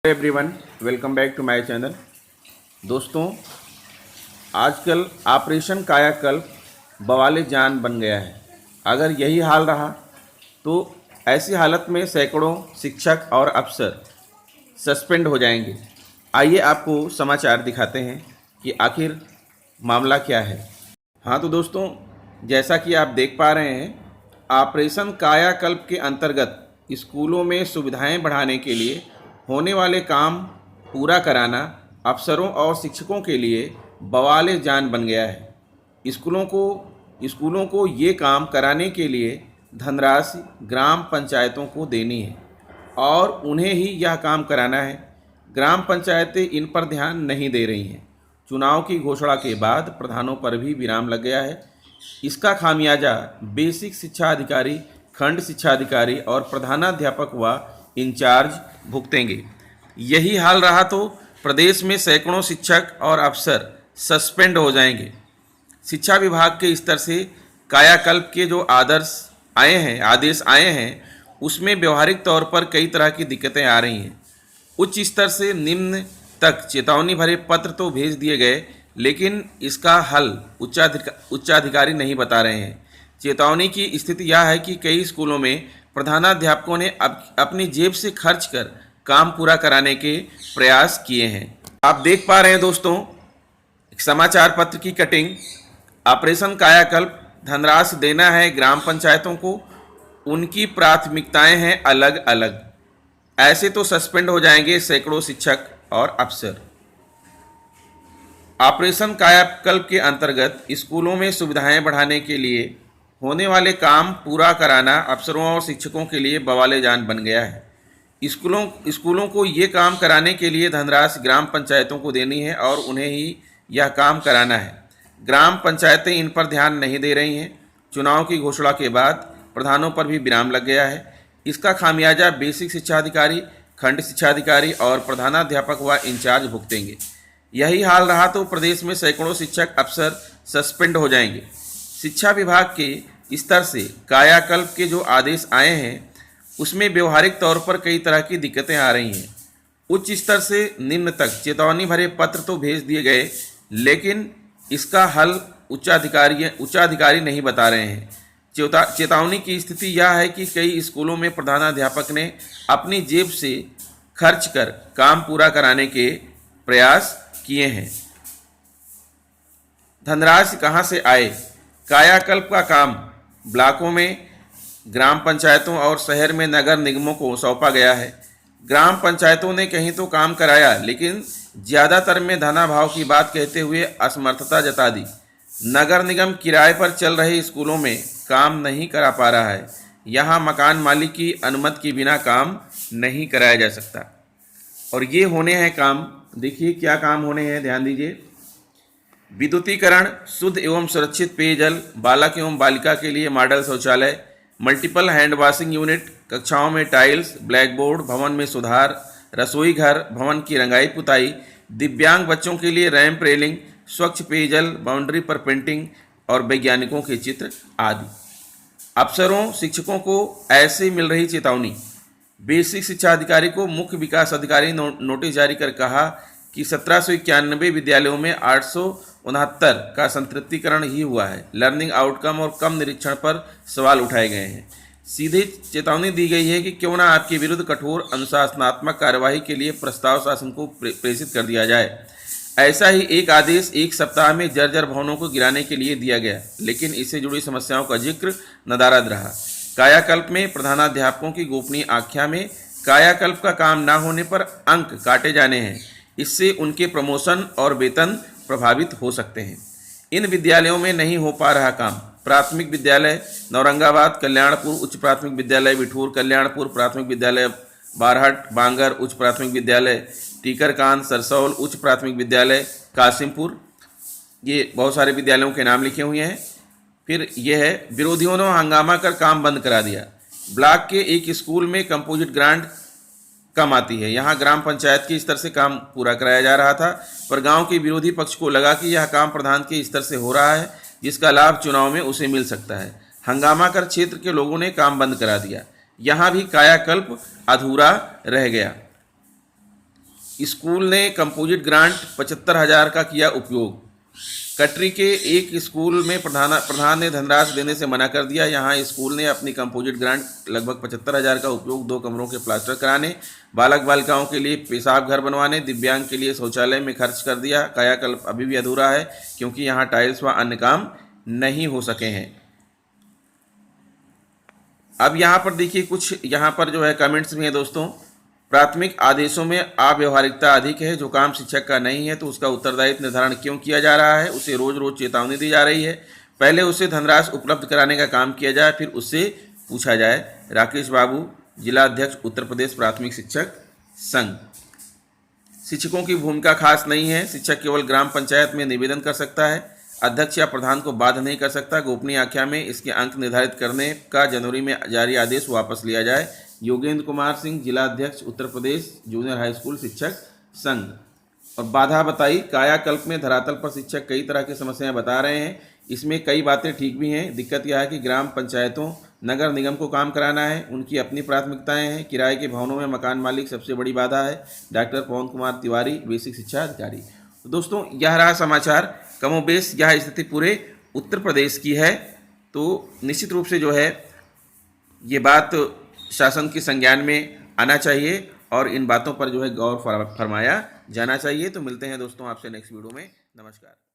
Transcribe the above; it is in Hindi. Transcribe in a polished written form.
Everyone, welcome back to my channel. दोस्तों, आजकल ऑपरेशन कायाकल्प बवाले जान बन गया है। अगर यही हाल रहा तो ऐसी हालत में सैकड़ों शिक्षक और अफसर सस्पेंड हो जाएंगे। आइए आपको समाचार दिखाते हैं कि आखिर मामला क्या है। हाँ तो दोस्तों, जैसा कि आप देख पा रहे हैं, ऑपरेशन कायाकल्प के अंतर्गत स्कूलों में सुविधाएं बढ़ाने के लिए होने वाले काम पूरा कराना अफसरों और शिक्षकों के लिए बवाले जान बन गया है। स्कूलों को ये काम कराने के लिए धनराशि ग्राम पंचायतों को देनी है और उन्हें ही यह काम कराना है। ग्राम पंचायतें इन पर ध्यान नहीं दे रही हैं। चुनाव की घोषणा के बाद प्रधानों पर भी विराम लग गया है। इसका खामियाजा बेसिक शिक्षा अधिकारी, खंड शिक्षा अधिकारी और प्रधानाध्यापक व इंचार्ज भुगतेंगे। यही हाल रहा तो प्रदेश में सैकड़ों शिक्षक और अफसर सस्पेंड हो जाएंगे। शिक्षा विभाग के स्तर से कायाकल्प के जो आदेश आए हैं उसमें व्यवहारिक तौर पर कई तरह की दिक्कतें आ रही हैं। उच्च स्तर से निम्न तक चेतावनी भरे पत्र तो भेज दिए गए, लेकिन इसका हल उच्चाधिकारी नहीं बता रहे हैं। चेतावनी की स्थिति यह है कि कई स्कूलों में प्रधानाध्यापकों ने अपनी जेब से खर्च कर काम पूरा कराने के प्रयास किए हैं। आप देख पा रहे हैं दोस्तों, समाचार पत्र की कटिंग। ऑपरेशन कायाकल्प, धनराशि देना है ग्राम पंचायतों को, उनकी प्राथमिकताएं हैं अलग अलग। ऐसे तो सस्पेंड हो जाएंगे सैकड़ों शिक्षक और अफसर। ऑपरेशन कायाकल्प के अंतर्गत स्कूलों में सुविधाएं बढ़ाने के लिए होने वाले काम पूरा कराना अफसरों और शिक्षकों के लिए बवाले जान बन गया है। स्कूलों को ये काम कराने के लिए धनराशि ग्राम पंचायतों को देनी है और उन्हें ही यह काम कराना है। ग्राम पंचायतें इन पर ध्यान नहीं दे रही हैं। चुनाव की घोषणा के बाद प्रधानों पर भी विराम लग गया है। इसका खामियाजा बेसिक शिक्षा अधिकारी, खंड शिक्षा अधिकारी और प्रधानाध्यापक व इंचार्ज भुगतेंगे। यही हाल रहा तो प्रदेश में सैकड़ों शिक्षक अफसर सस्पेंड हो जाएंगे। शिक्षा विभाग के स्तर से कायाकल्प के जो आदेश आए हैं उसमें व्यवहारिक तौर पर कई तरह की दिक्कतें आ रही हैं। उच्च स्तर से निम्न तक चेतावनी भरे पत्र तो भेज दिए गए, लेकिन इसका हल उच्चाधिकारी नहीं बता रहे हैं। चेतावनी की स्थिति यह है कि कई स्कूलों में प्रधानाध्यापक ने अपनी जेब से खर्च कर काम पूरा कराने के प्रयास किए हैं। धनराशि कहाँ से आए? कायाकल्प का काम ब्लॉकों में, ग्राम पंचायतों और शहर में नगर निगमों को सौंपा गया है। ग्राम पंचायतों ने कहीं तो काम कराया, लेकिन ज़्यादातर में धनाभाव की बात कहते हुए असमर्थता जता दी। नगर निगम किराए पर चल रहे स्कूलों में काम नहीं करा पा रहा है। यहाँ मकान मालिक की अनुमति के बिना काम नहीं कराया जा सकता। और ये होने हैं काम, देखिए क्या काम होने हैं, ध्यान दीजिए। विद्युतीकरण, शुद्ध एवं सुरक्षित पेयजल, बालक एवं बालिका के लिए मॉडल शौचालय, मल्टीपल हैंड वॉशिंग यूनिट, कक्षाओं में टाइल्स, ब्लैक बोर्ड, भवन में सुधार, रसोई घर, भवन की रंगाई पुताई, दिव्यांग बच्चों के लिए रैंप रेलिंग, स्वच्छ पेयजल, बाउंड्री पर पेंटिंग और वैज्ञानिकों के चित्र आदि। अफसरों, शिक्षकों को ऐसे मिल रही चेतावनी। बेसिक शिक्षा अधिकारी को मुख्य विकास अधिकारी नोटिस जारी कर कहा कि 1791 विद्यालयों में 869 का संतृप्तिकरण ही हुआ है। लर्निंग आउटकम और कम निरीक्षण पर सवाल उठाए गए हैं। सीधे चेतावनी दी गई है कि क्यों ना आपके विरुद्ध कठोर अनुशासनात्मक कार्यवाही के लिए प्रस्ताव शासन को प्रेषित कर दिया जाए। ऐसा ही एक आदेश एक सप्ताह में जर्जर भवनों को गिराने के लिए दिया गया, लेकिन इससे जुड़ी समस्याओं का जिक्र नदारद रहा। कायाकल्प में प्रधानाध्यापकों की गोपनीय आख्या में कायाकल्प का काम न होने पर अंक काटे जाने हैं। इससे उनके प्रमोशन और वेतन प्रभावित हो सकते हैं। इन विद्यालयों में नहीं हो पा रहा काम। प्राथमिक विद्यालय नौरंगाबाद, कल्याणपुर उच्च प्राथमिक विद्यालय, बिठूर, कल्याणपुर प्राथमिक विद्यालय, बारहट, बांगर उच्च प्राथमिक विद्यालय, टीकरकांत, सरसौल उच्च प्राथमिक विद्यालय, कासिमपुर, ये बहुत सारे विद्यालयों के नाम लिखे हुए हैं। फिर यह है, विरोधियों ने हंगामा कर काम बंद करा दिया। ब्लॉक के एक स्कूल में कंपोजिट ग्रांट कम आती है। यहाँ ग्राम पंचायत के स्तर से काम पूरा कराया जा रहा था, पर गांव के विरोधी पक्ष को लगा कि यह काम प्रधान के स्तर से हो रहा है, जिसका लाभ चुनाव में उसे मिल सकता है। हंगामा कर क्षेत्र के लोगों ने काम बंद करा दिया। यहाँ भी कायाकल्प अधूरा रह गया। स्कूल ने कंपोजिट ग्रांट 75,000 का किया उपयोग। कटरी के एक स्कूल में प्रधान ने धनराशि देने से मना कर दिया। यहाँ स्कूल ने अपनी कंपोजिट ग्रांट लगभग 75,000 का उपयोग 2 कमरों के प्लास्टर कराने, बालक बालिकाओं के लिए पेशाब घर बनवाने, दिव्यांग के लिए शौचालय में खर्च कर दिया। कायाकल्प अभी भी अधूरा है क्योंकि यहाँ टाइल्स व अन्य काम नहीं हो सके हैं। अब यहाँ पर देखिए कुछ यहाँ पर जो है कमेंट्स भी हैं दोस्तों। प्राथमिक आदेशों में अव्यवहारिकता अधिक है। जो काम शिक्षक का नहीं है तो उसका उत्तरदायित्व निर्धारण क्यों किया जा रहा है? उसे रोज रोज चेतावनी दी जा रही है। पहले उसे धनराशि उपलब्ध कराने का काम किया जाए, फिर उससे पूछा जाए। राकेश बाबू, जिला अध्यक्ष, उत्तर प्रदेश प्राथमिक शिक्षक संघ। शिक्षकों की भूमिका खास नहीं है। शिक्षक केवल ग्राम पंचायत में निवेदन कर सकता है, अध्यक्ष या प्रधान को बाध्य नहीं कर सकता। गोपनीय आख्या में इसके अंक निर्धारित करने का जनवरी में जारी आदेश वापस लिया जाए। योगेंद्र कुमार सिंह, जिला अध्यक्ष, Uttar Pradesh junior high school शिक्षक संघ। और बाधा बताई, कायाकल्प में धरातल पर शिक्षक कई तरह की समस्याएं बता रहे हैं। इसमें कई बातें ठीक भी हैं। दिक्कत यह है कि ग्राम पंचायतों, नगर निगम को काम कराना है, उनकी अपनी प्राथमिकताएं हैं। किराए के भवनों में मकान मालिक सबसे बड़ी बाधा है। डॉक्टर पवन कुमार तिवारी, बेसिक शिक्षा अधिकारी। तो दोस्तों यह रहा समाचार। कमोबेश यह स्थिति पूरे उत्तर प्रदेश की है। तो निश्चित रूप से जो है ये बात शासन के संज्ञान में आना चाहिए और इन बातों पर जो है गौर फरमाया जाना चाहिए। तो मिलते हैं दोस्तों आपसे नेक्स्ट वीडियो में। नमस्कार।